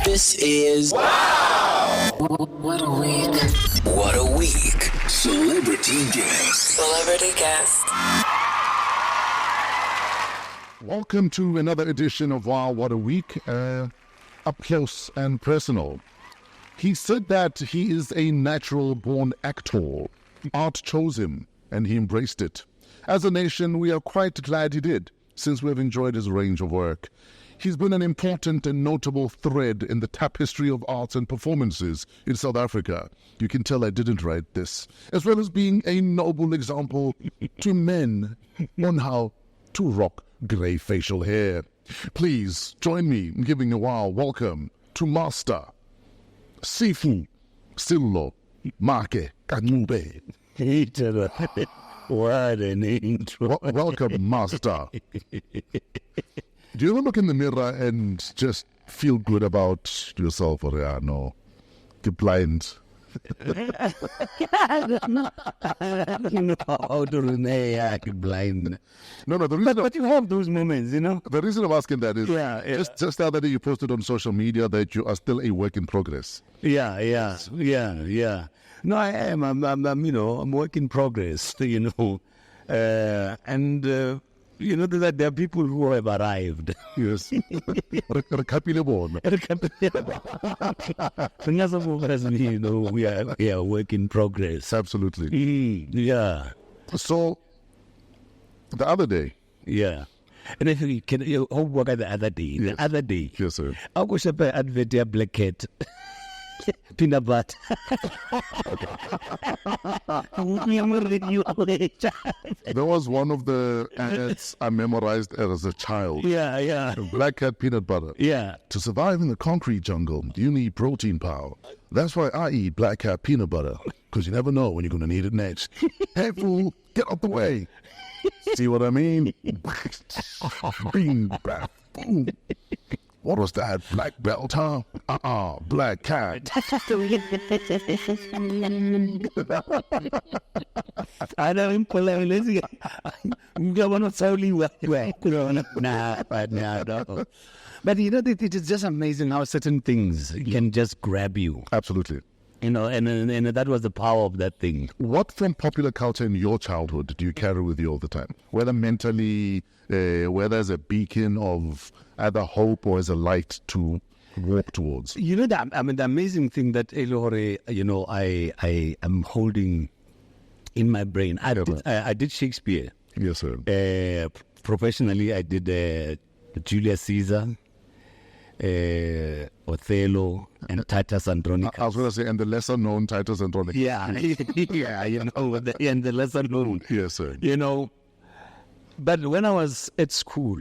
This is Wow! What a week. What a week. Celebrity guest. Celebrity guest. Welcome to another edition of Wow, What a Week. Up close and personal. He said that he is a natural-born actor. Art chose him, and he embraced it. As a nation, we are quite glad he did, since we have enjoyed his range of work. He's been an important and notable thread in the tapestry of arts and performances in South Africa. You can tell I didn't write this. As well as being a noble example to men on how to rock grey facial hair. Please join me in giving a wow welcome to Master Sello Maake KaNcube. What an intro. Welcome, Master. Do you ever look in the mirror and just feel good about yourself? Or no, you're blind. No, how to Renee blind. No, the reason But you have those moments, you know. the reason I'm asking that is just the other day you posted on social media that you are still a work in progress. Yeah. No, I am. I'm work in progress, you know. You know that there are people who have arrived. Yes. Rekapile You know, we are work in progress. Absolutely. Yeah. So, the other day. Yeah. And if you can, work at the other day. Yes. The other day. Yes, sir. I go shop at advert ya black cat. Peanut butter. That was one of the ads I memorized as a child. Yeah. Black cat peanut butter. Yeah. To survive in the concrete jungle, you need protein power. That's why I eat black cat peanut butter, because you never know when you're going to need it next. Hey, fool, get out the way. See what I mean? Bing, bang, boom. What was that? Black belt, huh? Black cat. I don't want to tell you what. No. But you know, it is just amazing how certain things can just grab you. Absolutely. You know, and that was the power of that thing. What from popular culture in your childhood do you carry with you all the time? Whether mentally, whether as a beacon of either hope or as a light to walk towards? You know, the amazing thing that Elore, you know, I am holding in my brain. I did Shakespeare. Yes, sir. Professionally, I did Julius Caesar, Othello, and Titus Andronicus. I was going to say, and the lesser known Titus Andronicus. Yeah, you know, and the lesser known. Yes, sir. You know, but when I was at school,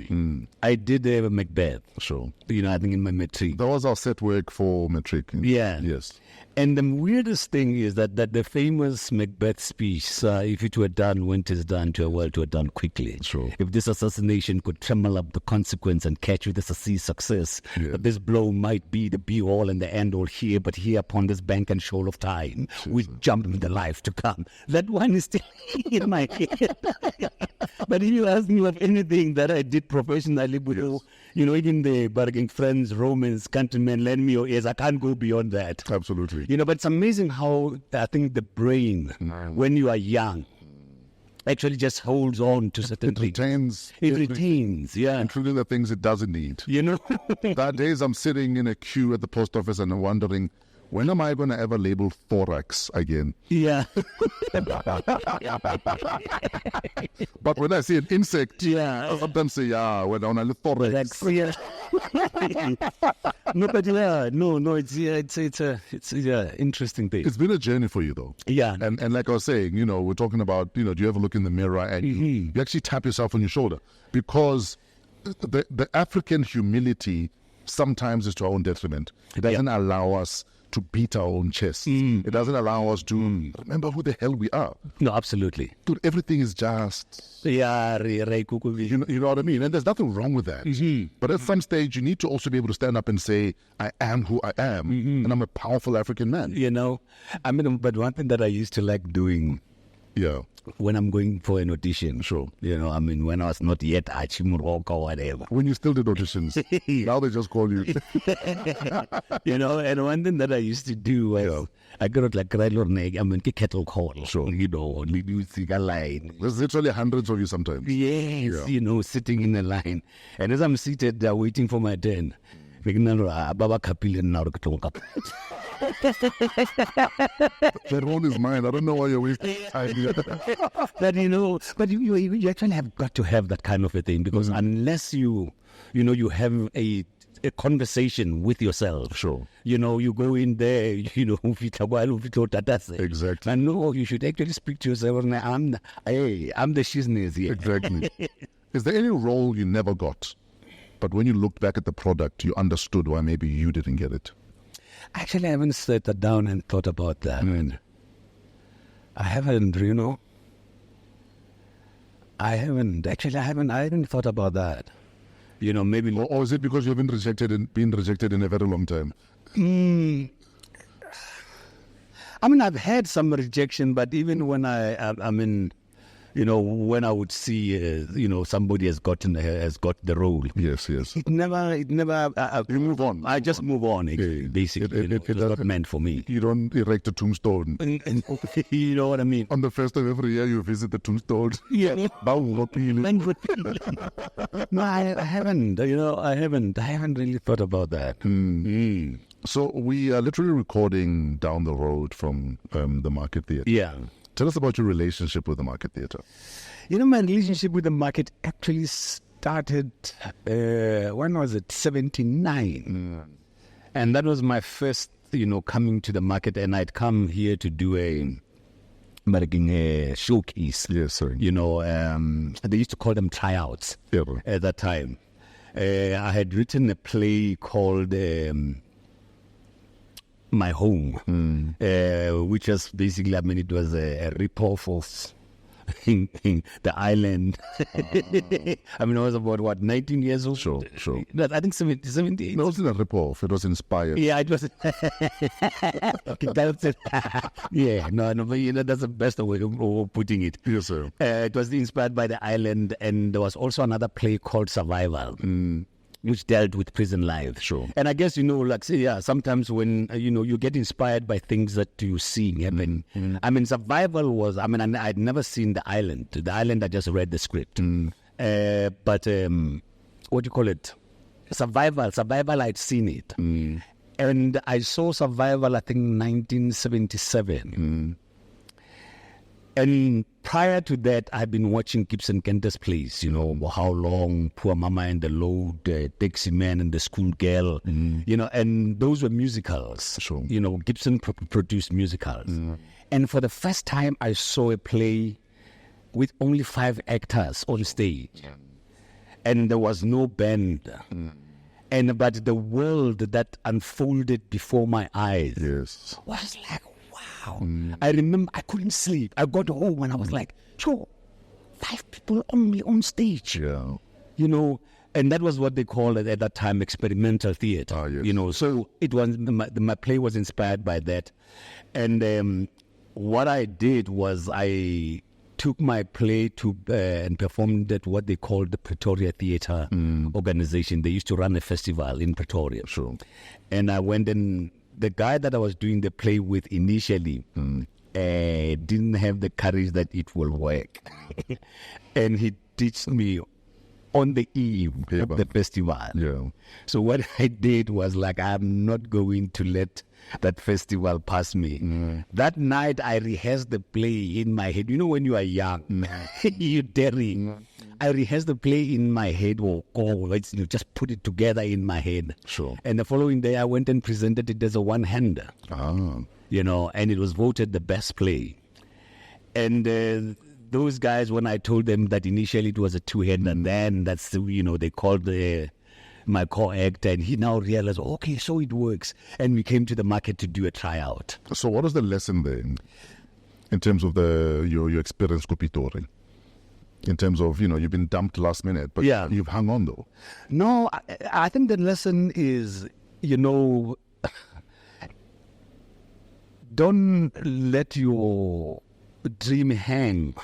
I did Macbeth. Sure. You know, I think in my matric. That was our set work for matric. Yeah. Yes. And the weirdest thing is that the famous Macbeth speech, if it were done when it is done to a world, to done quickly. Sure. If this assassination could tremble up the consequence and catch with this a sea success, that this blow might be the be-all and the end-all here, but here upon this bank and shoal of time, we jump in the life to come. That one is still in my head. But if you ask me of anything that I did professionally with, you know, even the bargaining friends, Romans, countrymen, lend me your ears, I can't go beyond that. Absolutely. You know, but it's amazing how I think the brain, when you are young, actually just holds on to certain things. It retains, including the things it doesn't need. You know? There are days I'm sitting in a queue at the post office and I'm wondering, when am I going to ever label thorax again? Yeah. But when I see an insect, I sometimes say, when I'm a thorax. Yeah. No, but it's a interesting thing. It's been a journey for you, though. Yeah. And like I was saying, you know, we're talking about, you know, do you ever look in the mirror and you actually tap yourself on your shoulder? Because the African humility sometimes is to our own detriment. It doesn't allow us to beat our own chests. It doesn't allow us to remember who the hell we are. No, absolutely. Dude, everything is just... You know what I mean? And there's nothing wrong with that. But at some stage, you need to also be able to stand up and say, I am who I am, and I'm a powerful African man. You know, I mean, but one thing that I used to like doing Yeah. when I'm going for an audition. Sure. You know, I mean, when I was not yet Achimurok or whatever. When you still did auditions, now they just call you. You know, and one thing that I used to do was I got like kettle call. Sure. You know, you see a line. There's literally hundreds of you sometimes. Yes, Yeah. you know, sitting in a line. And as I'm seated there waiting for my turn, Baba Kapil now That one is mine. I don't know why you're wasting time here. that, you know, but you actually have got to have that kind of a thing, because unless you have a conversation with yourself. Sure. You know, you go in there, you know, Exactly. and no, you should actually speak to yourself. I'm the shizness here. Exactly. Is there any role you never got, but when you looked back at the product, you understood why maybe you didn't get it? Actually, I haven't sat down and thought about that. I haven't, you know. I haven't thought about that. You know, maybe. Or is it because you've been rejected in a very long time? I mean, I've had some rejection, but even when I mean, you know, when I would see, you know, somebody has got the role. Yes. It never. You move on. I just move on. Basically, it was not meant for me. You don't erect a tombstone. You know what I mean? On the 1st of every year, you visit the tombstone. Yeah. No, I haven't. You know, I haven't really thought about that. So we are literally recording down the road from the Market Theatre. Yeah. Tell us about your relationship with the Market Theatre. You know, my relationship with the market actually started, when was it? 79. And that was my first, you know, coming to the market, and I'd come here to do a showcase. Yes, sir. You know, they used to call them tryouts at that time. I had written a play called My Home, which was basically, I mean, it was a rip-off of the island. I mean, I was about, 19 years old? Sure. I think 78. No, it wasn't a rip-off. It was inspired. Yeah, it was. Okay, that's it. Yeah, no, but you know, that's the best way of putting it. Yes, sir. It was inspired by the island, and there was also another play called Survival, which dealt with prison life. Sure. And I guess, you know, like, say, sometimes when, you know, you get inspired by things that you see happen. I mean, Survival was, I mean, I'd never seen the island. The island, I just read the script. But, what do you call it? Survival, I'd seen it. And I saw Survival, I think, 1977. And prior to that, I've been watching Gibson Kenter's plays, you know, How Long, Poor Mama and the Load, Taxi Man and the Schoolgirl, you know, and those were musicals. Sure. You know, Gibson produced musicals. And for the first time, I saw a play with only 5 actors on stage. And there was no band. But the world that unfolded before my eyes was like, wow. I remember I couldn't sleep. I got home and I was like, sure, 5 people only on stage. Yeah. You know, and that was what they called it at that time, experimental theater. Yes. You know, so it was, my play was inspired by that. And what I did was I took my play to and performed at what they called the Pretoria Theatre Organization. They used to run a festival in Pretoria. Sure. And I went, and the guy that I was doing the play with initially didn't have the courage that it will work. And he ditched me on the eve of the festival. Yeah. So what I did was like, I'm not going to let that festival pass me. That night I rehearsed the play in my head. You know, when you are young, you're daring. I rehearsed the play in my head, just put it together in my head. Sure. And the following day I went and presented it as a one-hander. You know, and it was voted the best play. And those guys, when I told them that initially it was a two-hander, and then that's, you know, they called my co-actor, and he now realized, okay, so it works. And we came to the market to do a tryout. So what was the lesson then in terms of your experience Kopitori? In terms of, you know, you've been dumped last minute, but you've hung on though. No, I think the lesson is, you know, don't let your dream hang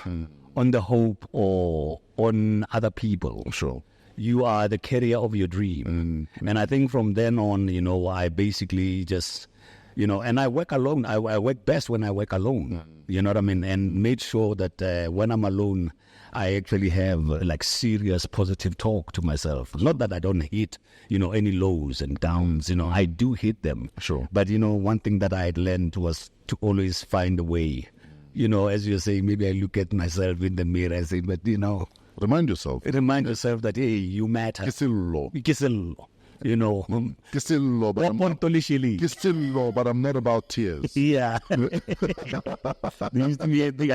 on the hope or on other people. Sure. You are the carrier of your dream. And I think from then on, I basically just, and I work alone. I work best when I work alone. You know what I mean? And made sure that when I'm alone, I actually have like serious positive talk to myself. Not that I don't hit, any lows and downs. I do hit them. Sure. But, one thing that I had learned was to always find a way. As you're saying, maybe I look at myself in the mirror and say, but, Remind yourself. Remind yourself that, hey, you matter. Kisillo. Kisillo, but I'm not about tears. Yeah. I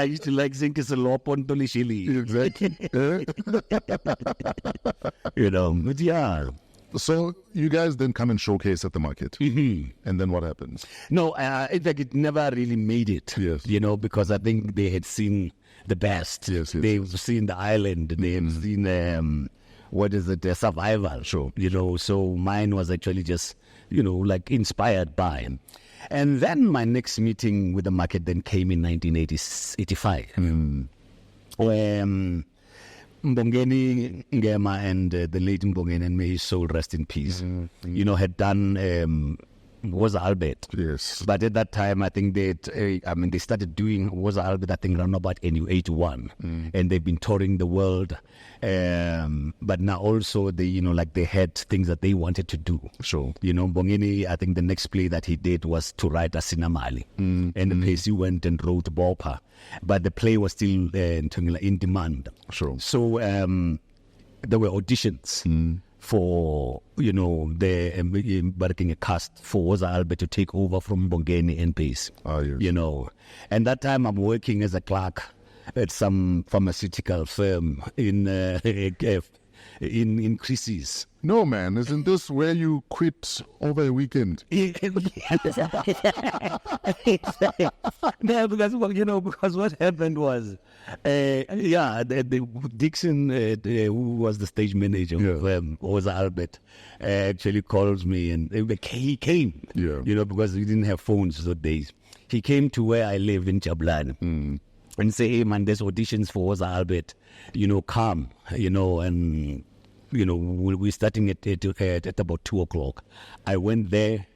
used to like saying Kisillo Pontolishili. Exactly. But yeah. So you guys then come and showcase at the market. And then what happens? No, in fact, it never really made it. Yes. Because I think they had seen the best. Yes, they've seen the island. They've seen the survival. Sure. So mine was actually just like inspired by. And then my next meeting with the market then came in 1985. When Mbongeni Ngema and the late Mbongeni, and may his soul rest in peace, had done was Albert. Yes. But at that time, I think they started doing was Albert, I think, around about 81. And they've been touring the world. But now also they, they had things that they wanted to do. Sure. Mbongeni, I think the next play that he did was to write Asinamali. And the place he went and wrote Bopa. But the play was still in demand. Sure. So there were auditions for, the working a cast for Woza Albert to take over from Mbongeni and Pace. Yes. And that time I'm working as a clerk at some pharmaceutical firm in Crisis. No, man, isn't this where you quit over a weekend? No, because what happened was, the Dixon, who was the stage manager of was Albert, actually calls me, and he came, because we didn't have phones those days. He came to where I live in Jablan. And say, hey man, there's auditions for Woza Albert, come, and we're starting at about 2:00. I went there,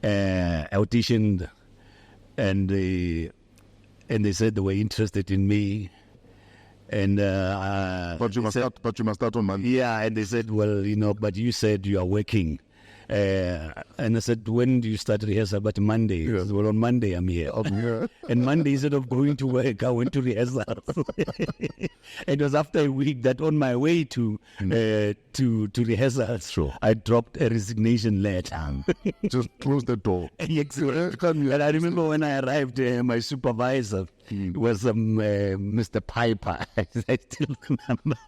auditioned, and they said they were interested in me, and but you must start on Monday. Yeah, and they said, well, but you said you are working. And I said, when do you start rehearsal? But Monday. Yeah. Well, on Monday I'm here. And Monday, instead of going to work, I went to rehearsal. It was after a week that on my way to rehearsal, sure, I dropped a resignation letter. Just close the door. And I remember when I arrived, my supervisor was Mr. Piper. I still remember.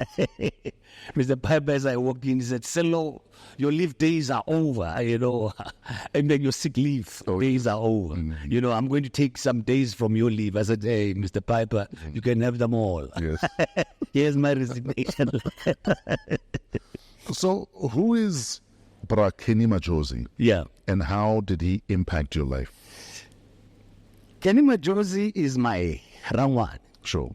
Mr. Piper, as I walked in, he said, Sello, your leave days are over, and then your sick leave days are over. I'm going to take some days from your leave. I said, hey, Mr. Piper, you can have them all. Yes. Here's my resignation letter. So who is Bra Kenny Majosi? Yeah. And how did he impact your life? Kenny Majosi is my Rangwan. Sure.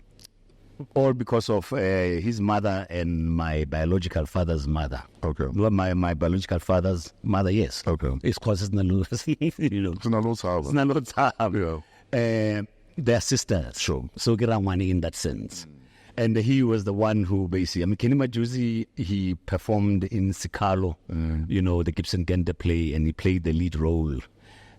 All because of his mother and my biological father's mother. Okay. Well, my biological father's mother, yes. Okay. It's called Sinalo. Yeah. They're sisters. Sure. So Girangwani in that sense. And he was the one who basically, Kenny Majosi, he performed in Sikalo, the Gibson Gender play, and he played the lead role.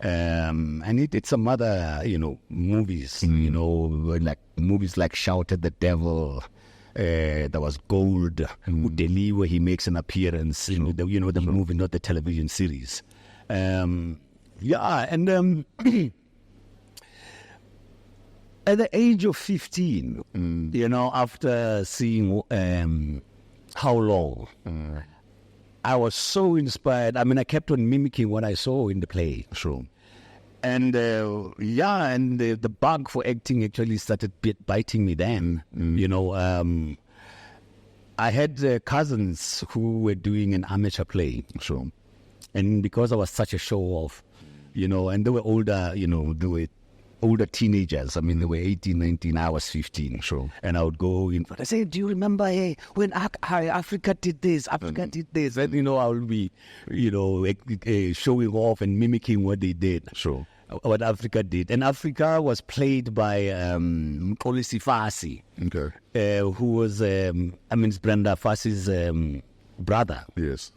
And he did some other, movies, like movies like Shout at the Devil. There was Gold, Udeli, where he makes an appearance in the movie, not the television series. And at the age of 15, after seeing How Long, I was so inspired. I mean, I kept on mimicking what I saw in the play. Sure. And the bug for acting actually started biting me then. I had cousins who were doing an amateur play. Sure. And because I was such a show-off, and they were older, they were older teenagers. I mean, they were 18, 19, I was 15. Sure. And I would go in front. I say, do you remember, hey, when Africa did this, Africa did this? And, I would be, showing off and mimicking what they did. Sure. What Africa did. And Africa was played by Mxolisi Fasi, who was, Brenda Fasi's brother. Yes.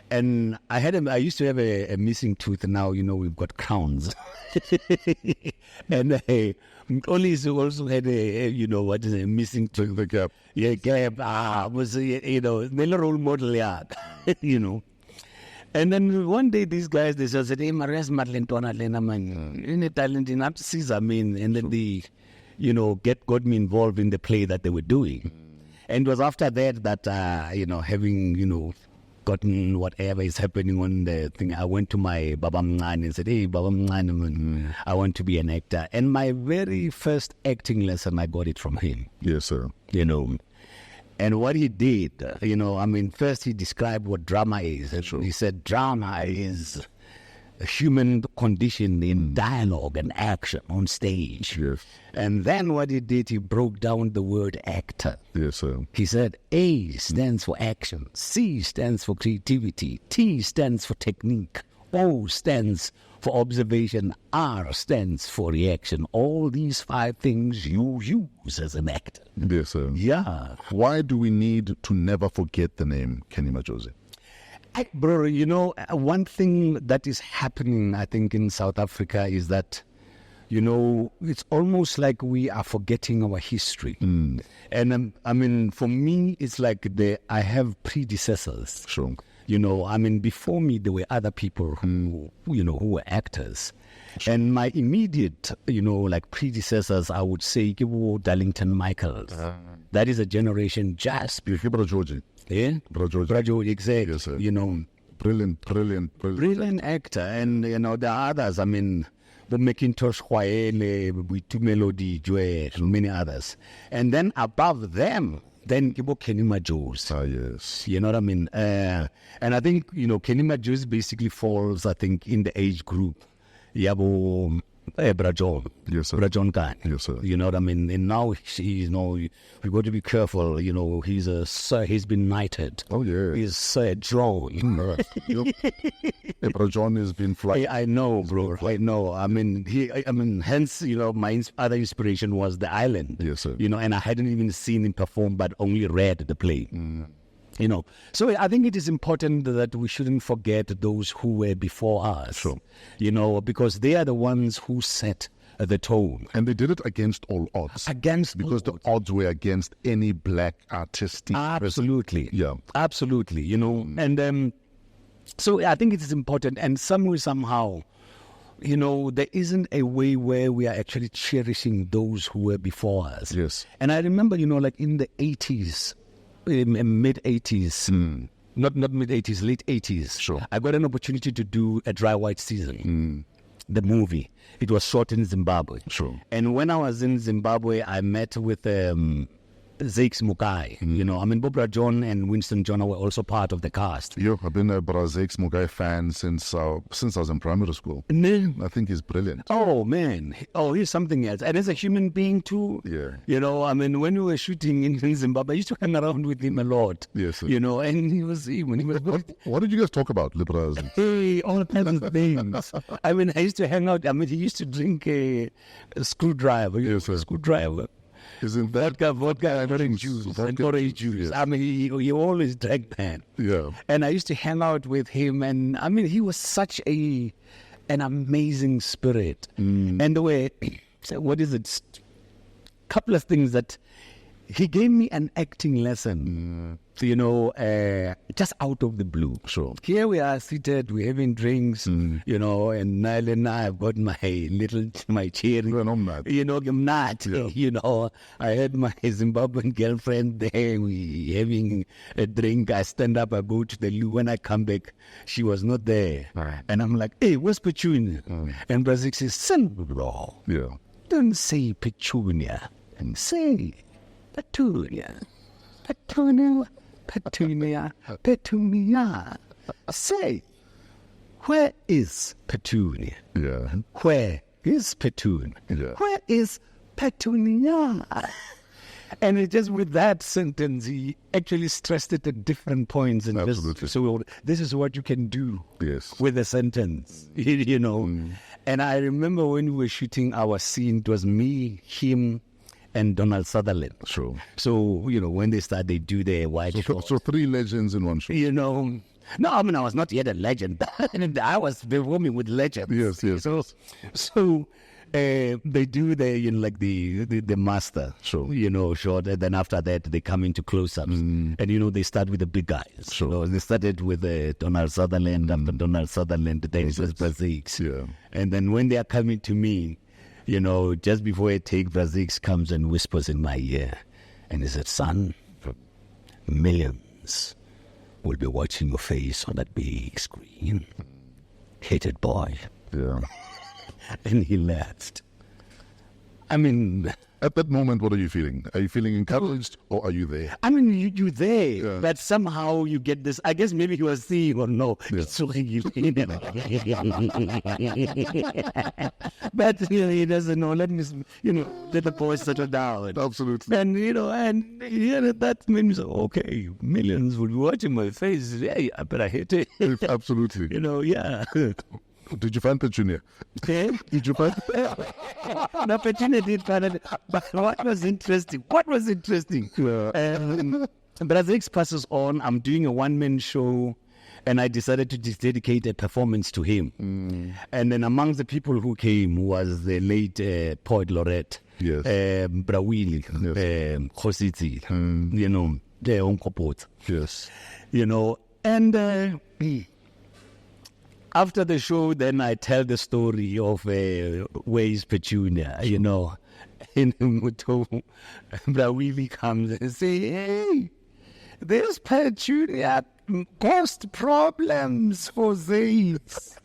And I used to have a missing tooth. Now, we've got crowns. And Mxolisi also had a missing tooth. The gap. Yeah, gap. Was, the role model, yeah. And then one day these guys, they said, hey, Marias Marlentona Lena man, in a talent in Caesar, and then they, got me involved in the play that they were doing. And it was after that having, gotten whatever is happening on the thing, I went to my Baba Mngane and said, hey, Baba Mngane, I want to be an actor. And my very first acting lesson, I got it from him. Yes, sir. And what he did, first he described what drama is. Sure. He said drama is a human condition in dialogue and action on stage. Yes. And then what he did, he broke down the word actor. Yes, sir. He said A stands for action, C stands for creativity, T stands for technique, O stands for observation, R stands for reaction. All these 5 things you use as an actor. Yes, sir. Yeah. Why do we need to never forget the name Kenny Majosi? Bro, one thing that is happening, I think, in South Africa is that, it's almost like we are forgetting our history. And, for me, it's like I have predecessors. Sure. Before me, there were other people who were actors. And my immediate, predecessors, I would say, Darlington Michaels. That is a generation just before. Georgie. Yeah? Georgie, exactly. Yes, sir. Brilliant actor. And, the others, Macintosh Khwaele, Buitu Melody, Joel, many others. And then above them, then Kenny Majosi. Ah, yes. You know what I mean? And I think, Kenny Majosi basically falls, I think, in the age group. Yabo Brajon. Yes, sir. Brajon Khan. Yes, sir. You know what I mean? And now we've got to be careful. He's a sir. He's been knighted. Oh, yeah. He's Sir John. Brajon has been flying. I know, bro. I know. Hence, my other inspiration was The Island. Yes, sir. And I hadn't even seen him perform, but only read the play. So I think it is important that we shouldn't forget those who were before us. Sure. Because they are the ones who set the tone. And they did it against all odds. Because the odds were against any black artistic. Absolutely. Yeah. Absolutely. And so I think it is important. And somehow, there isn't a way where we are actually cherishing those who were before us. Yes. And I remember, like in the 80s, mid-80s, not mid-80s, late 80s. Sure. I got an opportunity to do A Dry White Season, the movie. It was shot in Zimbabwe. Sure. And when I was in Zimbabwe, I met with Zakes Mukai. Bob Rajon and Winston Jona were also part of the cast. I've been a Zakes Mukai fan since I was in primary school. No. I think he's brilliant. Oh, man. Oh, he's something else. And as a human being, too. Yeah. When we were shooting in Zimbabwe, I used to hang around with him a lot. Yes, sir. And he was... What did you guys talk about, Libras? Hey, all kinds of things. I used to hang out. He used to drink a screwdriver. Yes, sir. Screwdriver. Isn't that vodka and orange juice. And orange juice. Yes. He always drank that. Yeah. And I used to hang out with him, and he was such an amazing spirit. And the way, what is it? Couple of things that he gave me an acting lesson. Just out of the blue. Sure. Here we are seated, we're having drinks, and Nile and I have got my cherry. I'm not. Yeah. I had my Zimbabwean girlfriend there, we having a drink. I stand up, I go to the loo. When I come back, she was not there. Right. And I'm like, hey, where's Petunia? And Brazil says, son-in-law, Yeah. don't say Petunia, say Petunia. Petunia. Say, where is Petunia? Yeah. Where here's Petun. Yeah. Where is Petunia? And it just with that sentence, he actually stressed it at different points. And Absolutely. so this is what you can do Yes. with a sentence, you know. And I remember when we were shooting our scene, it was me, him, and Donald Sutherland. Sure. So, you know, when they start, they do their white shorts. So 3 legends in one shot. You know, no, I mean, I was not yet a legend. I was performing with legends. Yes. So they do the, you know, like the master, Sure. you know, short. And then after that, they come into close-ups. And, you know, they start with the big guys. Sure. You know, they started with Donald Sutherland. After Donald Sutherland, then it was Brazix. Yeah. And then when they are coming to me, you know, just before I take, Brazix comes and whispers in my ear. And he said, son, millions will be watching your face on that big screen. Hated boy. Yeah. And he laughed. I mean, At that moment, what are you feeling? Are you feeling encouraged or are you there? I mean, you're there, Yeah. but somehow you get this. I guess maybe he was seeing or no. Yeah. But you know, he doesn't know. Let me, you know, let the boy settle down. Absolutely. And you know, and that made me say, okay, millions will be watching my face. Hey, I better hit it. Absolutely. You know, yeah. Did you find Petunia? Okay. Did you find? No, Petunia did find it. But what was interesting? Brazix passes on. I'm doing a one-man show, and I decided to dedicate a performance to him. And then amongst the people who came was the late poet laureate, Yes. Brawili, Khositsi, you know, the Onkopot, Yes. you know, and. After the show, then I tell the story of where is Petunia, you know. And Brawili comes and say, hey, this Petunia caused problems for Zays.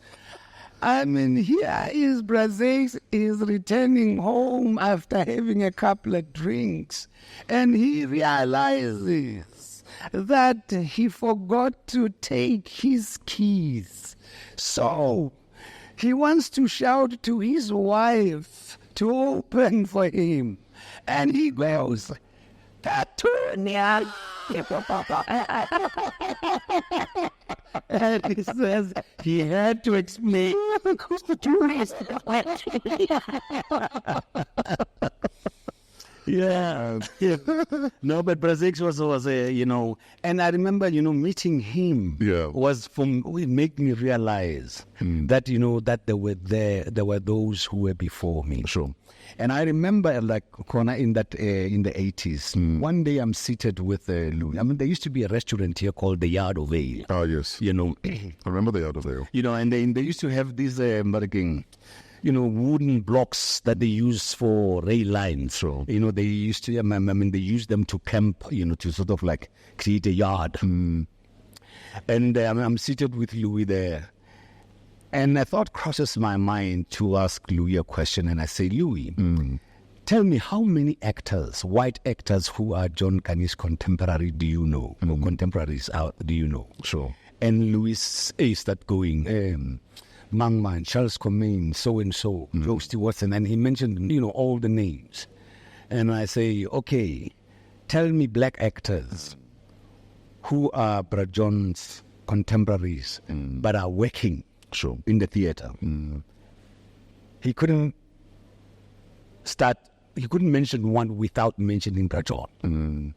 I mean, here is Brazix is returning home after having a couple of drinks. And he realizes that he forgot to take his keys. So he wants to shout to his wife to open for him. And he goes, Petunia. And he says he had to explain. Yeah. No, but Brazix was you know, and I remember, you know, meeting him. Yeah. It made me realize that, you know, that there were those who were before me. Sure. And I remember, like, Kona, in the 80s, one day I'm seated with Louis. I mean, there used to be a restaurant here called the Yard of Ale. Ah, yes. You know, I remember the out of there. you know, and they used to have these, you know, wooden blocks that they use for rail lines. Sure. You know, they used to, I mean, they use them to camp, you know, to sort of like create a yard. And I'm seated with Louis there. And a thought crosses my mind to ask Louis a question. And I say, Louis, tell me how many actors, white actors who are John Kani's contemporary do you know? Or contemporaries do you know? Sure. And Louis started going, Mangman, Charles Comain, so-and-so, Joe Watson, and he mentioned, you know, all the names. And I say, okay, tell me black actors who are Brad John's contemporaries, but are working Sure. in the theater. He couldn't mention one without mentioning Brad John.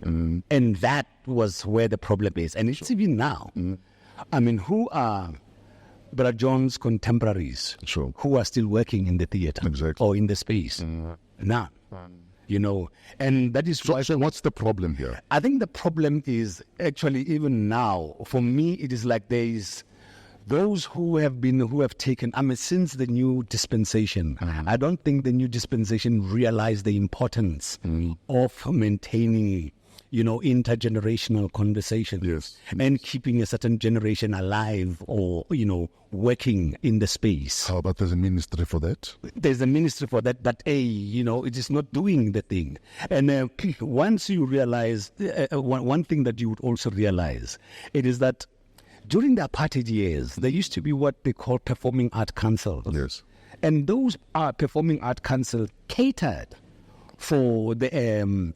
And that was where the problem is. And it's even now. I mean, who are Brad John's contemporaries Sure. who are still working in the theater Exactly. or in the space? None. You know, and that is why. So what's the problem here? I think the problem is actually even now, for me, it is like there is those who have taken, I mean, since the new dispensation, I don't think the new dispensation realized the importance of maintaining, you know, intergenerational conversation. Yes. And keeping a certain generation alive or, you know, working in the space. How about there's a ministry for that? There's a ministry for that, but you know, it is not doing the thing. And once you realize, one thing that you would also realize, it is that during the apartheid years, there used to be what they call performing art councils. Yes. And those performing art councils catered for the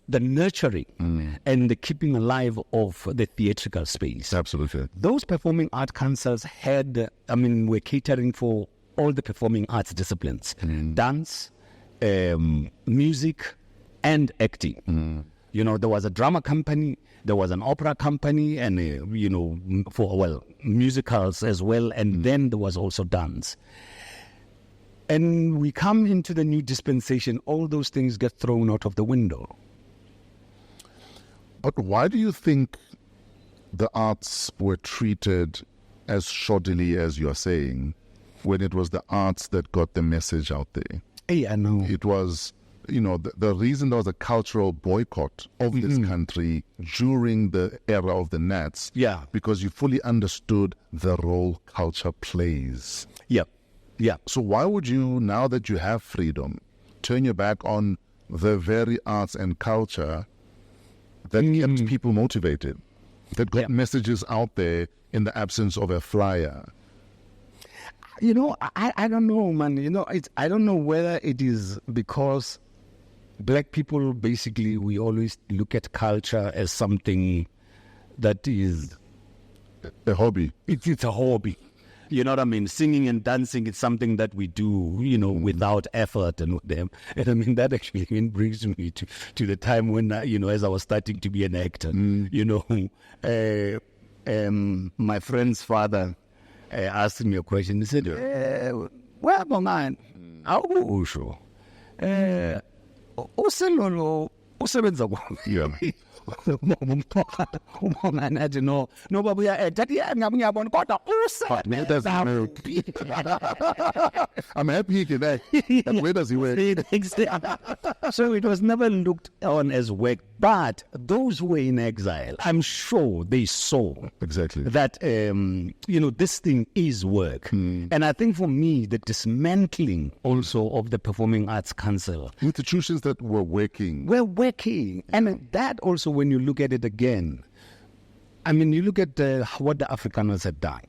nurturing and the keeping alive of the theatrical space. Absolutely. Those performing art councils were catering for all the performing arts disciplines, dance, music, and acting. There was a drama company, there was an opera company, and, musicals as well, and then there was also dance. And we come into the new dispensation, all those things get thrown out of the window. But why do you think the arts were treated as shoddily as you're saying, when it was the arts that got the message out there? Hey, I know. It was, the reason there was a cultural boycott of this country during the era of the Nats. Yeah. Because you fully understood the role culture plays. Yeah. Yeah. So why would you, now that you have freedom, turn your back on the very arts and culture that kept people motivated, that got messages out there in the absence of a flyer? I don't know, man. I don't know whether it is because black people, basically, we always look at culture as something that is a hobby. It's a hobby. You know what I mean? Singing and dancing is something that we do, without effort. And that actually brings me to the time when, as I was starting to be an actor, my friend's father asked me a question. He said, well, man, how sure? Yeah. No, but we are I'm happy today. And where does he work? So it was never looked on as work. But those who were in exile, I'm sure they saw exactly that, this thing is work. And I think for me, the dismantling also of the Performing Arts Council. Institutions that were working. And that also, when you look at it again, you look at what the Afrikaners had done.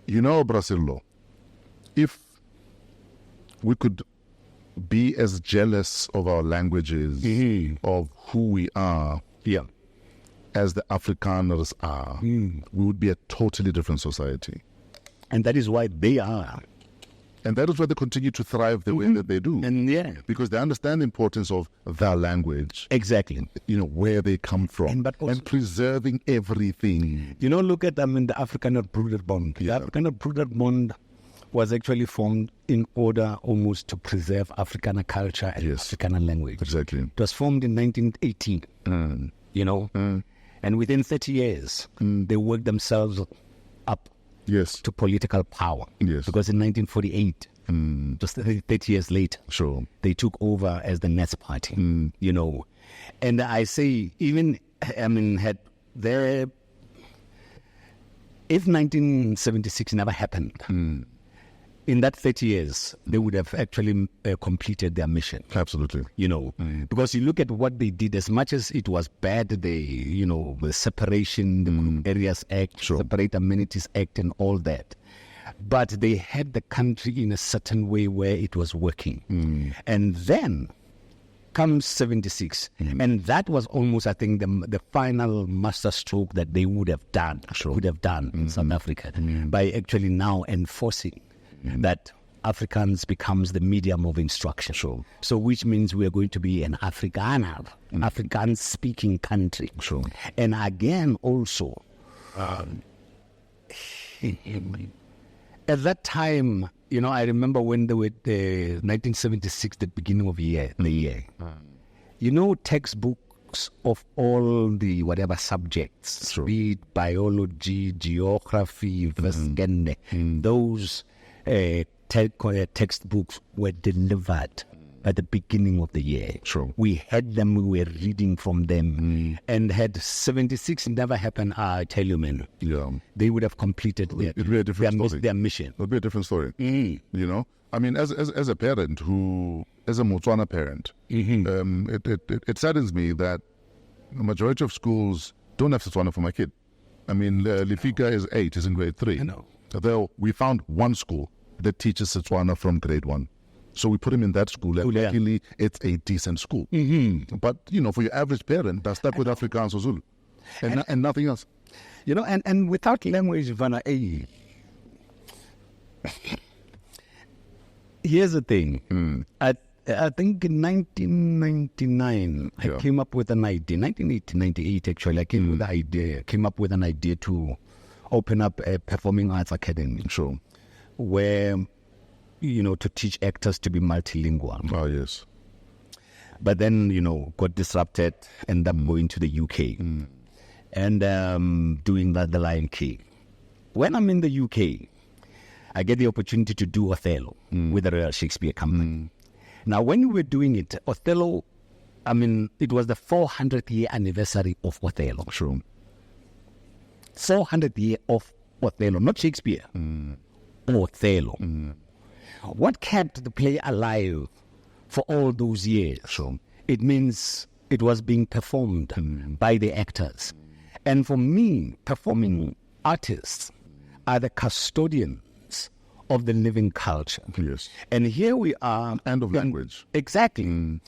Brasillo, if we could be as jealous of our languages, of who we are, as the Afrikaners are, we would be a totally different society. And that is why they are. And that is why they continue to thrive the way that they do. And because they understand the importance of their language. Exactly. Where they come from. And preserving everything. Look at the Afrikaner Broederbond. The Afrikaner Broederbond was actually formed in order almost to preserve Afrikaner culture and Afrikaner language. Exactly. It was formed in 1918, and within 30 years, they worked themselves up to political power. Yes. Because in 1948, just 30 years later, they took over as the Nats Party, And I say, had their... If 1976 never happened, in that 30 years, they would have actually completed their mission. Absolutely. Because you look at what they did, as much as it was bad, the separation, the Group Areas Act, Separate Amenities Act and all that. But they had the country in a certain way where it was working. And then comes 76. And that was almost, I think, the final masterstroke that they would have done, in South Africa, by actually now enforcing that Afrikaans becomes the medium of instruction. So which means we are going to be an Afrikaner, Afrikaans-speaking country. And again, also, at that time, I remember when they were the 1976, the beginning of the year. Textbooks of all the whatever subjects, be it biology, geography, those textbooks were delivered at the beginning of the year. We had them, we were reading from them. And had 76 never happened, I tell you, man, they would have completed their mission. It would be a different story. As a parent as a Motswana parent, it saddens me that the majority of schools don't have Setswana for my kid. I mean, Lifika is 8, is in grade 3. I know. Though we found one school that teaches Setswana from grade 1. So we put him in that school, and luckily it's a decent school. Mm-hmm. But, for your average parent, they're stuck with Afrikaans or Zulu and nothing else. And without language, Vanna, here's the thing. I think in 1999, I came up with an idea. 1998, actually, I came up with an idea to open up a performing arts academy. Sure. Where, to teach actors to be multilingual. Oh, yes. But then, got disrupted, ended up going to the UK and doing the Lion King. When I'm in the UK, I get the opportunity to do Othello with the Royal Shakespeare Company. Now, when we were doing it, Othello, it was the 400th year anniversary of Othello. Sure. 400th year of Othello, not Shakespeare. Othello. What kept the play alive for all those years? Sure. It means it was being performed by the actors. And for me, performing artists are the custodians of the living culture. Yes. And here we are. And of language. Exactly.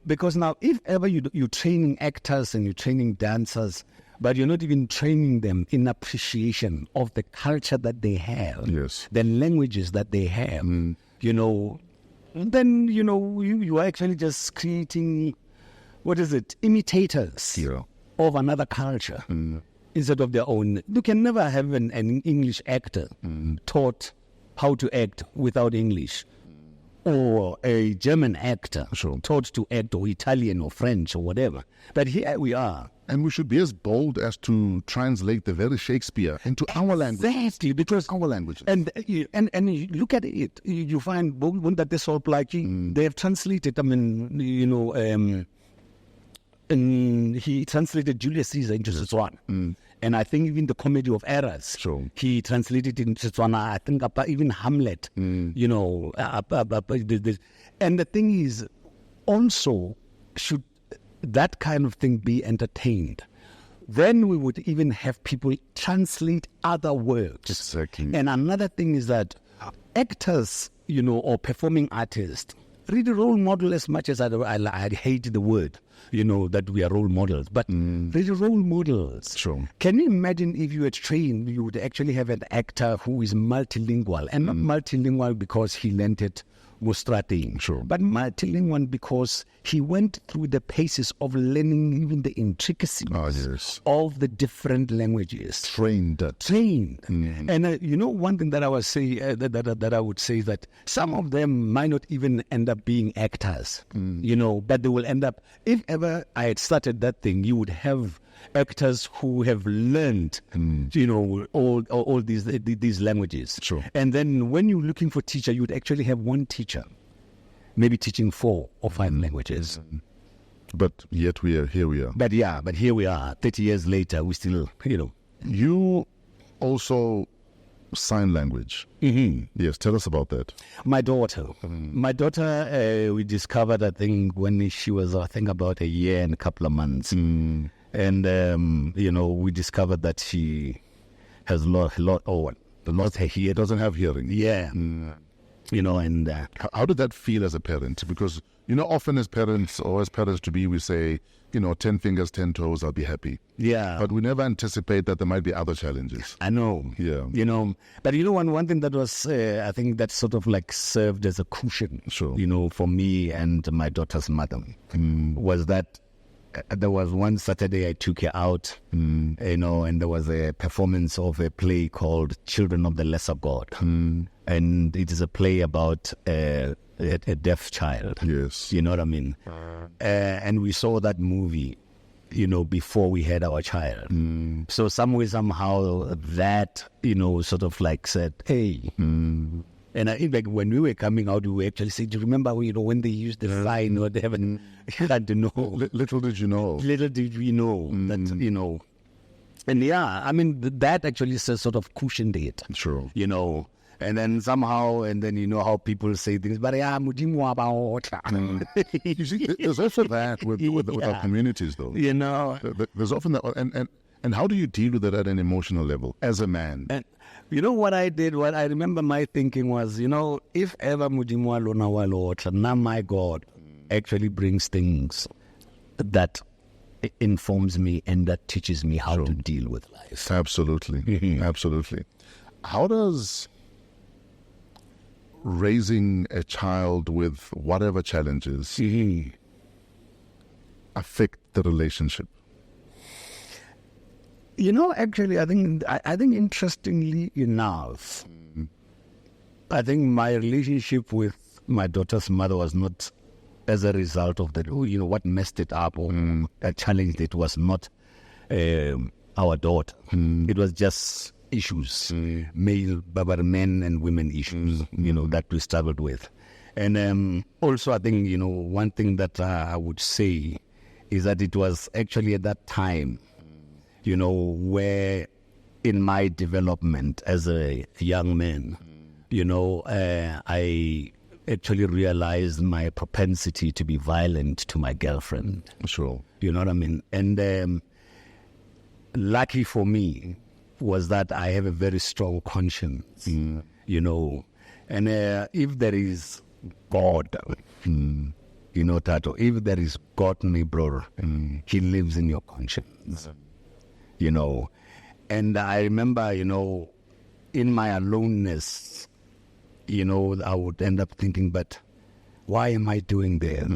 Because now if ever you're training actors and you're training dancers, but you're not even training them in appreciation of the culture that they have, yes, the languages that they have, then, you are actually just creating, imitators of another culture instead of their own. You can never have an English actor taught how to act without English. Or a German actor taught to act, or Italian or French or whatever. But here we are. And we should be as bold as to translate the very Shakespeare into our language. Exactly, because our language. And you look at it, you find that this whole they have translated. He translated Julius Caesar into Setswana. And I think even the Comedy of Errors, he translated it into Setswana. I think even Hamlet, And the thing is, also, should that kind of thing be entertained, then we would even have people translate other works. Exactly. And another thing is that actors, or performing artists, read a role model as much as I hate the word, that we are role models. But read role models. Sure. Can you imagine if you were trained, you would actually have an actor who is multilingual, and not multilingual because he learned it Mustrating, but multilingual because he went through the paces of learning even the intricacies of the different languages. Trained. And one thing that I would say that I would say that some of them might not even end up being actors, but they will end up. If ever I had started that thing, you would have actors who have learned, all these languages. Sure. And then when you're looking for teacher, you would actually have one teacher, maybe teaching 4 or 5 languages. But yet here we are. But here we are, 30 years later, we still, You also sign language. Yes, tell us about that. My daughter, we discovered, I think, when she was, about a year and a couple of months. And, we discovered that she has lost her hearing. Doesn't have hearing. Yeah. And... how did that feel as a parent? Because, often as parents or as parents to be, we say, 10 fingers, 10 toes, I'll be happy. Yeah. But we never anticipate that there might be other challenges. I know. Yeah. But one thing that was, I think that sort of like served as a cushion, for me and my daughter's mother, was that there was one Saturday I took her out, and there was a performance of a play called Children of the Lesser God. And it is a play about a deaf child. Yes. You know what I mean? And we saw that movie, before we had our child. So some way, somehow that, sort of like said, hey. And I think when we were coming out, we were actually saying, do you remember when they used the sign or they haven't had to know? Little did you know. Little did we know that, And that actually sort of cushioned it. Sure. And then somehow, how people say things, but you see, there's also that with our communities, though. There's often that, and And how do you deal with it at an emotional level as a man? And you know what I did? What I remember my thinking was, if ever Mujimwa Lona Walot, now my God actually brings things that informs me and that teaches me how to deal with life. Absolutely. Absolutely. How does raising a child with whatever challenges affect the relationship? Actually, I think interestingly enough, I think my relationship with my daughter's mother was not as a result of that. What messed it up or challenged it was not our daughter. It was just issues, men and women issues, that we struggled with. And also, I think, one thing that I would say is that it was actually at that time, where in my development as a young man, I actually realized my propensity to be violent to my girlfriend. Sure. You know what I mean? And lucky for me was that I have a very strong conscience, and if there is God, Tato, if there is God, neighbor, he lives in your conscience. And I remember, in my aloneness, I would end up thinking, but why am I doing this?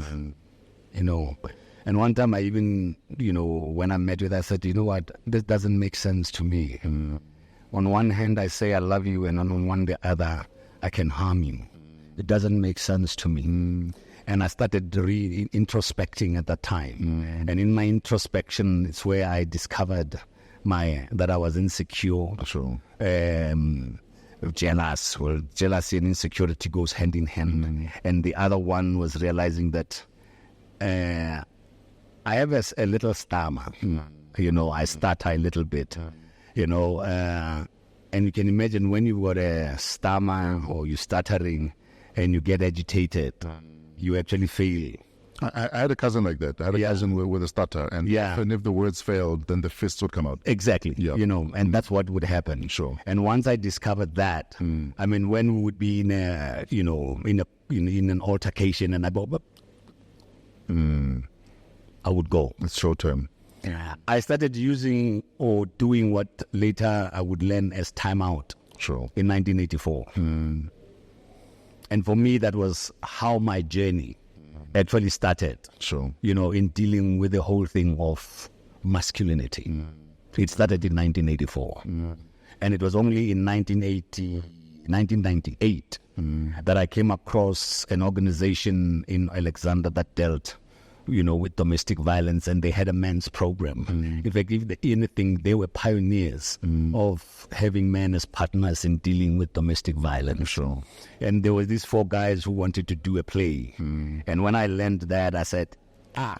And one time I even, when I met with her, I said, you know what, this doesn't make sense to me. On one hand, I say I love you, and on one the other, I can harm you. It doesn't make sense to me. And I started introspecting at that time. And in my introspection, it's where I discovered that I was insecure. Sure. Jealous. Well, jealousy and insecurity goes hand in hand. And the other one was realizing that I have a little stammer. I stutter a little bit. And you can imagine when you've got a stammer or you're stuttering and you get agitated, you actually fail. I had a cousin like that. I had a cousin with a stutter, and if the words failed, then the fists would come out. Exactly. Yeah. And that's what would happen. Sure. And once I discovered that, I mean, when we would be in a, in an altercation, and I would go. It's short term. I started using or doing what later I would learn as timeout. Sure. In 1984. And for me, that was how my journey actually started. Sure. In dealing with the whole thing of masculinity. It started in 1984. And it was only in 1998 that I came across an organization in Alexander that dealt with domestic violence, and they had a men's program. In fact, if anything, they were pioneers of having men as partners in dealing with domestic violence. Sure. And there were these 4 guys who wanted to do a play. And when I learned that, I said, I've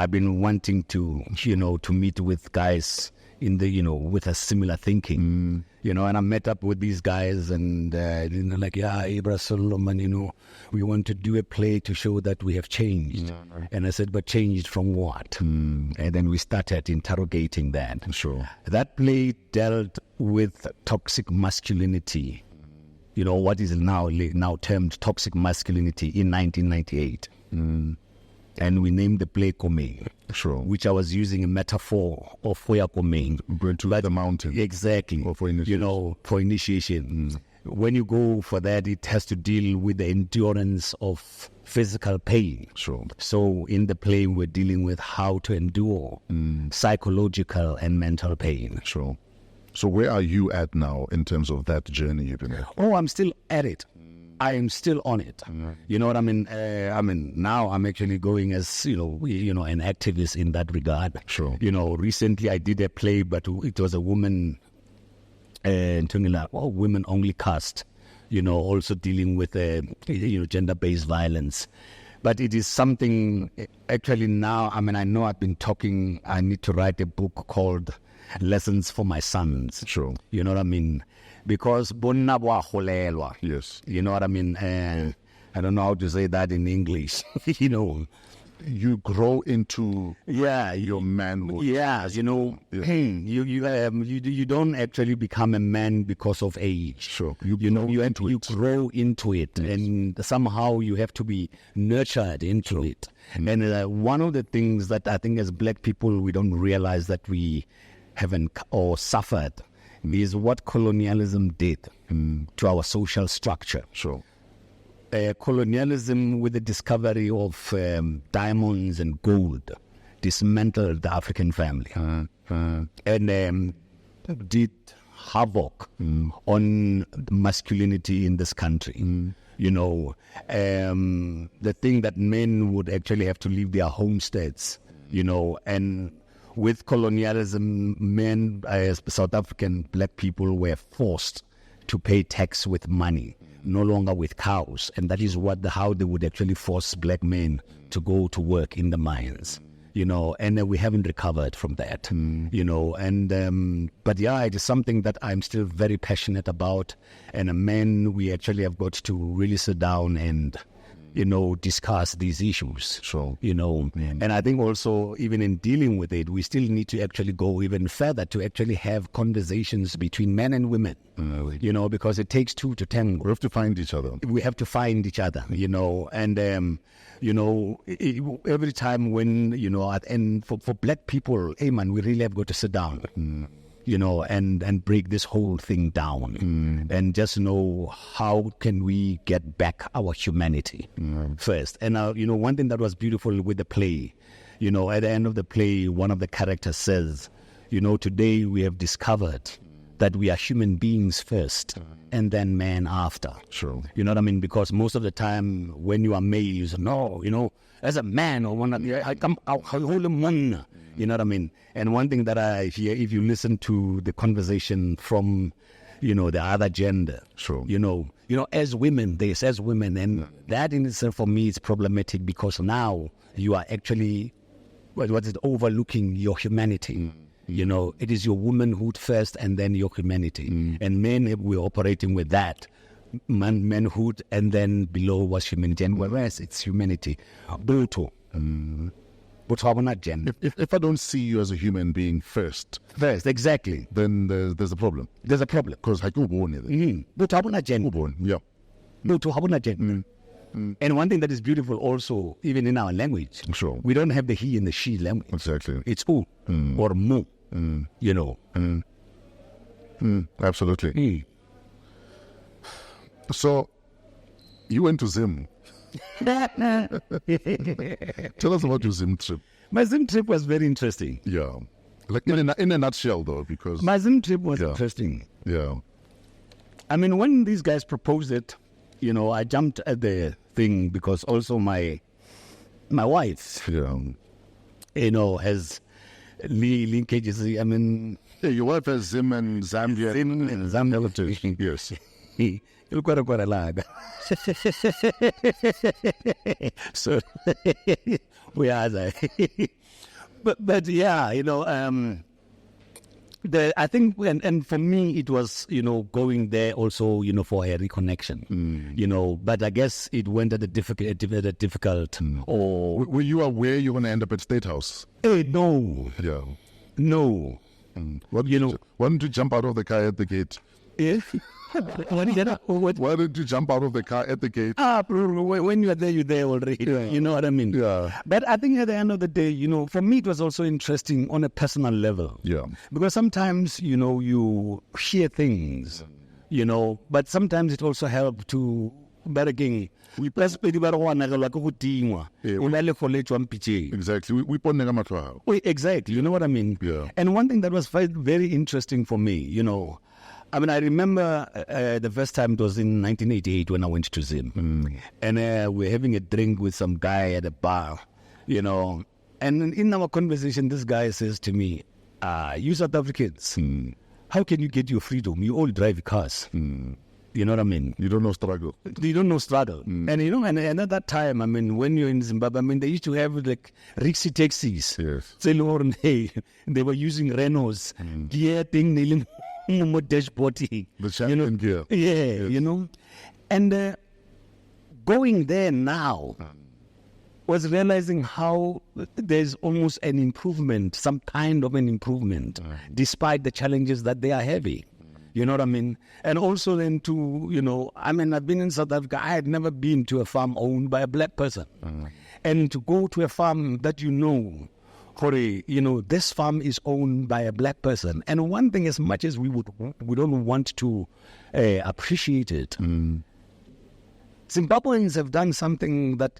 been wanting to, to meet with guys in the, with a similar thinking, and I met up with these guys and, Ibra Solomon, we want to do a play to show that we have changed. And I said, but changed from what? And then we started interrogating that. Sure. That play dealt with toxic masculinity, what is now termed toxic masculinity in 1998. And we named the play Kome. Sure. Which I was using a metaphor of Kome. Going to the mountain. Exactly. Or for initiation. For initiation. When you go for that, it has to deal with the endurance of physical pain. Sure. So in the play, we're dealing with how to endure psychological and mental pain. Sure. So where are you at now in terms of that journey you've been at? Oh, I'm still at it. I am still on it. You know what I mean? Now I'm actually going as, an activist in that regard. Sure. Recently I did a play, but it was a woman, women only cast, also dealing with, gender-based violence. But it is something, actually now, I know I've been talking, I need to write a book called Lessons for My Sons. Sure. You know what I mean? Because bonna bwa kholelwa. Yes. You know what I mean? I don't know how to say that in English. you grow into your manhood. Yeah, you know, you don't actually become a man because of age. Sure, you grow into it, and somehow you have to be nurtured into it. And one of the things that I think as black people we don't realize that we haven't or suffered is what colonialism did to our social structure. Sure. Colonialism, with the discovery of diamonds and gold, dismantled the African family and did havoc on masculinity in this country. You know, the thing that men would actually have to leave their homesteads, you know, and with colonialism, men, South African black people, were forced to pay tax with money, no longer with cows. And that is how they would actually force black men to go to work in the mines, you know, and we haven't recovered from that, you know. And but yeah, it is something that I'm still very passionate about. And men, we actually have got to really sit down and, you know, discuss these issues. Sure. You know, and I think also even in dealing with it, we still need to actually go even further to actually have conversations between men and women, you know, because it takes two to tango. We have to find each other. We have to find each other, you know, and, you know, every time when, you know, and for black people, hey man, we really have got to sit down. You know, and break this whole thing down and just know how can we get back our humanity first. And, you know, one thing that was beautiful with the play, you know, at the end of the play, one of the characters says, you know, today we have discovered that we are human beings first and then man after. Sure. You know what I mean? Because most of the time when you are male, you say, no, you know, as a man or one, I come out, hold a man. You know what I mean? And one thing that I hear, if you listen to the conversation from, you know, the other gender, sure, you know, as women, they say as women, and that in itself for me is problematic because now you are actually, what is it, overlooking your humanity. You know, it is your womanhood first and then your humanity. And men, we're operating with that. Manhood and then below was humanity. And whereas it's humanity. Brutal. But how not gender? If I don't see you as a human being first, exactly, then there's a problem. There's a problem. Because I go born it. But how not gender? Yeah. But how not gender? And one thing that is beautiful also, even in our language, sure, we don't have the he and the she language. Exactly. It's u or mu. You know. Absolutely. So, you went to Zim. Tell us about your Zim trip. My Zim trip was very interesting. Yeah. Like in a nutshell, though, because... My Zim trip was interesting. Yeah. I mean, when these guys proposed it, you know, I jumped at the thing because also my wife, you know, has linkages. I mean... Yeah, your wife has Zim and Zambia. Zim and Zambia too. Yes. You're quite a lag. So, we are there. But yeah, you know, I think, and for me, it was, you know, going there also, you know, for a reconnection, you know, but I guess it went at a difficult, or... Were you aware you were going to end up at State House? No. Yeah. No. Why didn't you jump out of the car at the gate? Yeah. Why did you jump out of the car at the gate? When you are there, you're there already. Yeah. You know what I mean? Yeah. But I think at the end of the day, you know, for me, it was also interesting on a personal level. Yeah. Because sometimes, you know, you hear things, you know, but sometimes it also helps to, but again, exactly. We exactly. You know what I mean? Yeah. And one thing that was very interesting for me, you know, I mean, I remember the first time it was in 1988 when I went to Zim. And we're having a drink with some guy at a bar, you know. And in our conversation, this guy says to me, you South Africans, how can you get your freedom? You all drive cars. You know what I mean? You don't know struggle. You don't know struggle. And, you know, and at that time, I mean, when you're in Zimbabwe, I mean, they used to have, like, Rixie taxis. Yes. They were using Renaults. Yeah, thing, more dashboarding. The champion gear. Yeah, yes. You know. And going there now, was realizing how there's almost an improvement, some kind of an improvement, despite the challenges that they are having. You know what I mean? And also then to, I've been in South Africa. I had never been to a farm owned by a black person. And to go to a farm that this farm is owned by a black person. And one thing, as much as we don't want to appreciate it, Zimbabweans have done something that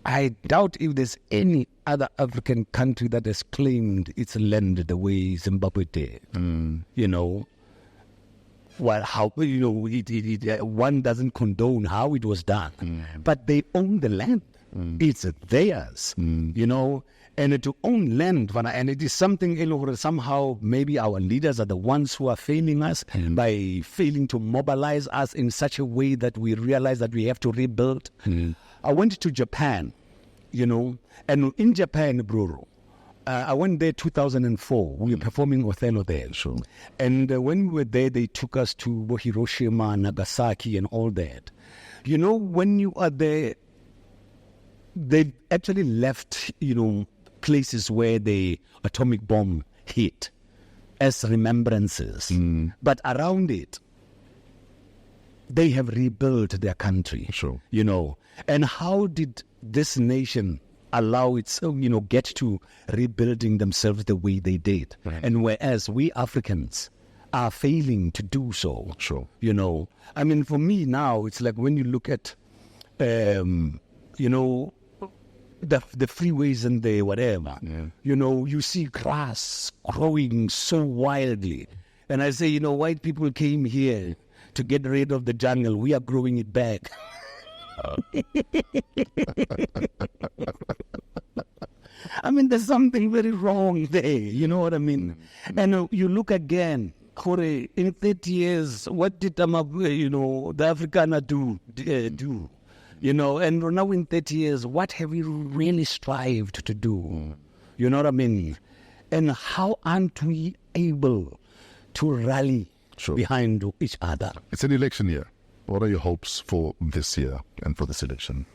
I doubt if there's any other African country that has claimed its land the way Zimbabwe did. Well, how one doesn't condone how it was done, but they own the land. It's theirs, and to own land, and it is something somehow maybe our leaders are the ones who are failing us by failing to mobilize us in such a way that we realize that we have to rebuild. I went to Japan, and in Japan, bro, I went there 2004. We were performing Othello there. Sure. And when we were there, they took us to Hiroshima, Nagasaki, and all that. When you are there, they actually left, places where the atomic bomb hit as remembrances. But around it, they have rebuilt their country. Sure. And how did this nation allow itself, get to rebuilding themselves the way they did? Right. And whereas we Africans are failing to do so. Sure. For me now, it's like when you look at, the freeways and the whatever, you see grass growing so wildly. And I say, white people came here to get rid of the jungle. We are growing it back. There's something very wrong there. You know what I mean? And you look again, in 30 years, what did the Afrikaner do? And now in 30 years, what have we really strived to do? You know what I mean? And how aren't we able to rally behind each other? It's an election year. What are your hopes for this year and for this election?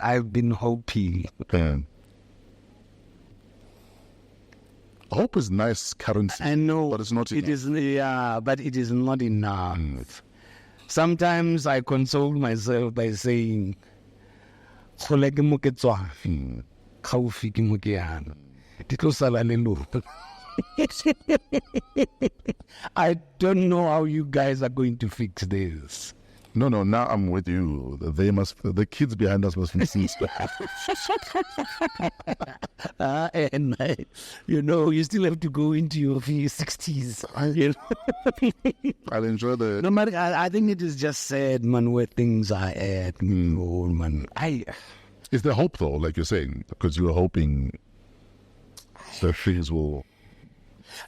I've been hoping. Hope is nice currency. I know, but it's not enough. But it is not enough. Sometimes I console myself by saying, I don't know how you guys are going to fix this. No, now I'm with you. The kids behind us must fix this. And you still have to go into your 60s. I'll enjoy the... No matter, I think it is just sad, man, where things are at. Oh, man. Is there hope, though, like you're saying? Because you were hoping the things will...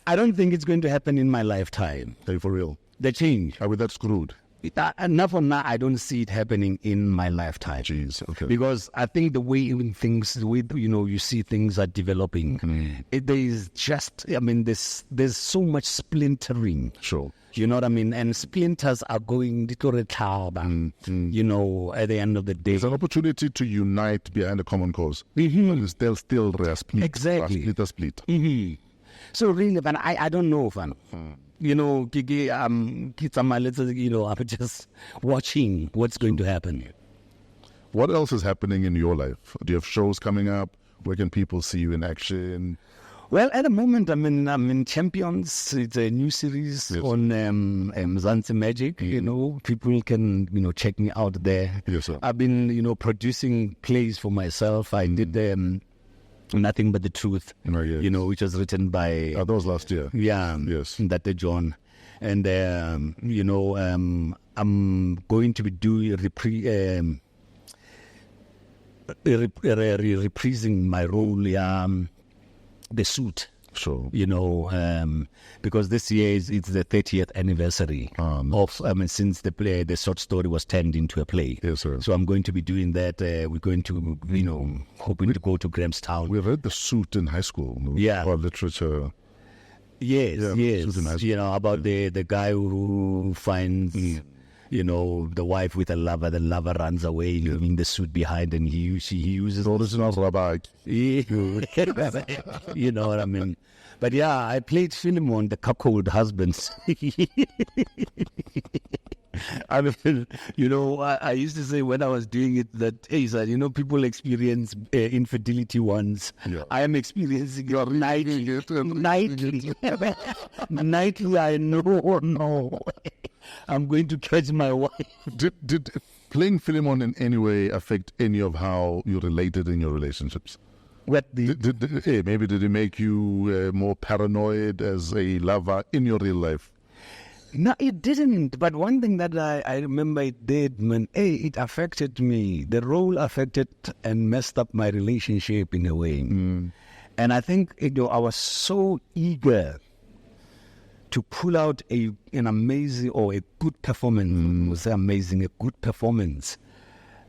I don't think it's going to happen in my lifetime. Hey, for real? The change. Are we that screwed? Not for now, I don't see it happening in my lifetime. Jeez, okay. Because I think the way even things, you see things are developing, there is just, there's so much splintering. Sure. You know what I mean? And splinters are going to retard, at the end of the day. It's an opportunity to unite behind a common cause. There's still split. Exactly. Split. So really, man, I don't know, man. Kids are my little, I'm just watching what's going to happen. What else is happening in your life? Do you have shows coming up? Where can people see you in action? Well, at the moment, I'm in Champions. It's a new series on Mzansi Magic. People can, check me out there. Yes, sir. I've been, producing plays for myself. I did Nothing But the Truth, which was written by... that was last year. Yeah. Yes. That John. And, I'm going to be doing reprising my role, The Suit. Sure. Because this year it's the 30th anniversary of since the short story was turned into a play. Yes, sir. So I'm going to be doing that. We're going to, hoping to go to Grahamstown. We read The Suit in high school. Yeah. Or literature. Yes. Suit in high school. About the guy who finds the wife with a lover, the lover runs away, leaving the suit behind, and she uses Original rabbi. you know what I mean? But yeah, I played Philemon, the cuckold husbands. I mean, I used to say when I was doing it that, hey, sir, people experience infidelity once. Yeah. I am experiencing it nightly. Nightly, I know, no. I'm going to catch my wife. Did playing Philemon in any way affect any of how you related in your relationships? Maybe did it make you more paranoid as a lover in your real life? No, it didn't. But one thing that I remember it did, man, it affected me. The role affected and messed up my relationship in a way. And I think I was so eager to pull out an amazing or a good performance. Was amazing, a good performance.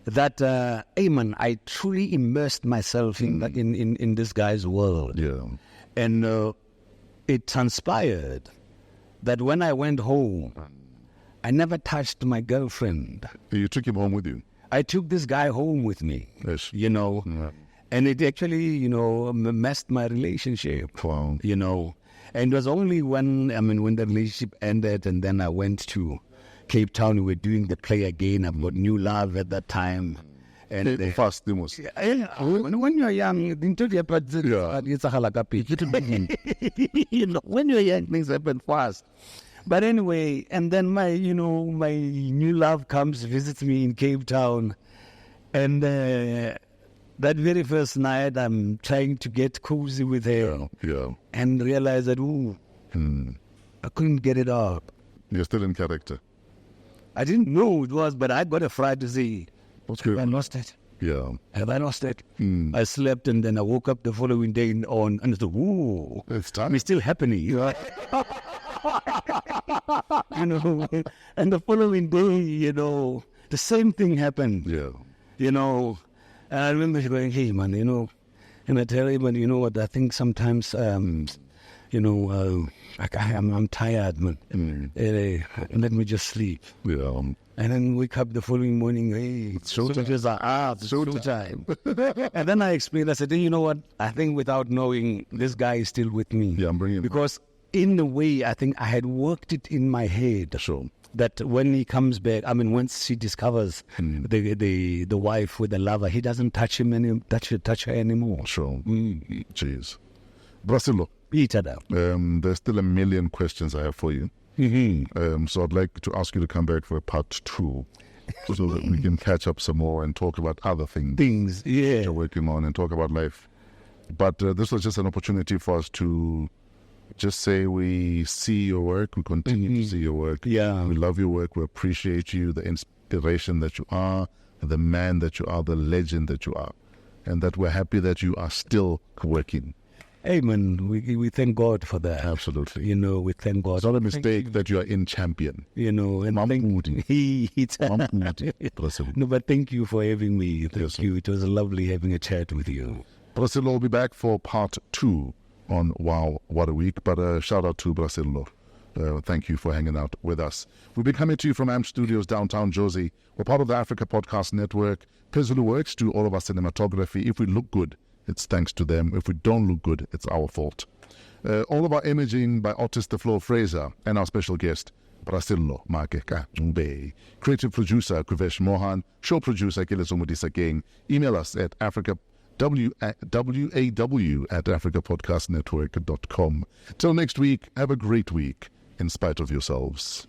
That I truly immersed myself in this guy's world. Yeah. And it transpired that when I went home, I never touched my girlfriend. You took him home with you? I took this guy home with me. Yes. And it actually, messed my relationship. Wow. And it was only when the relationship ended and then I went to Cape Town, we were doing the play again. I've got new love at that time. And fast, when you're young, when you're young, things happen fast. But anyway, and then my new love comes, visits me in Cape Town. And that very first night, I'm trying to get cozy with her. Yeah. And realize that, I couldn't get it up. You're still in character. I didn't know it was, but I got a fright to say, Have I lost it? Yeah. Have I lost it? I slept and then I woke up the following day and I thought, ooh, it's time. It's still happening. And the following day, the same thing happened. Yeah. And I remember going, hey, man, and I tell him, man, what, I think sometimes, I'm tired, man. Let me just sleep. Yeah. And then wake up the following morning, hey, it's showtime. And then I explained, I said, you know what? I think without knowing, this guy is still with me. Yeah, I'm bringing him. Because in a way, I think I had worked it in my head. Sure. That when he comes back, once she discovers the wife with the lover, he doesn't touch her anymore. Sure. Jeez. Brasilo. Each other. There's still a million questions I have for you. So I'd like to ask you to come back for a part 2 so that we can catch up some more and talk about other things you're working on and talk about life. But this was just an opportunity for us to just say we see your work, we continue to see your work. Yeah. We love your work, we appreciate you, the inspiration that you are, the man that you are, the legend that you are, and that we're happy that you are still working. Amen. We thank God for that. Absolutely. We thank God. It's not a mistake that you are in champion. And No, but thank you for having me. Thank you. It was lovely having a chat with you. Brasilo will be back for part 2 on Wow, What a Week. But shout out to Brasilo. Thank you for hanging out with us. We've been coming to you from AMP Studios, downtown Jozi. We're part of the Africa Podcast Network. Pezulu works do all of our cinematography. If we look good, it's thanks to them. If we don't look good, it's our fault. All of our imaging by Otis the Floor Fraser and our special guest, Sello Maake KaNcube. Creative producer, Kuvesh Mohan. Show producer, Kelezo Mudisa Gang. Email us at WAW@africapodcastnetwork.com. Till next week, have a great week in spite of yourselves.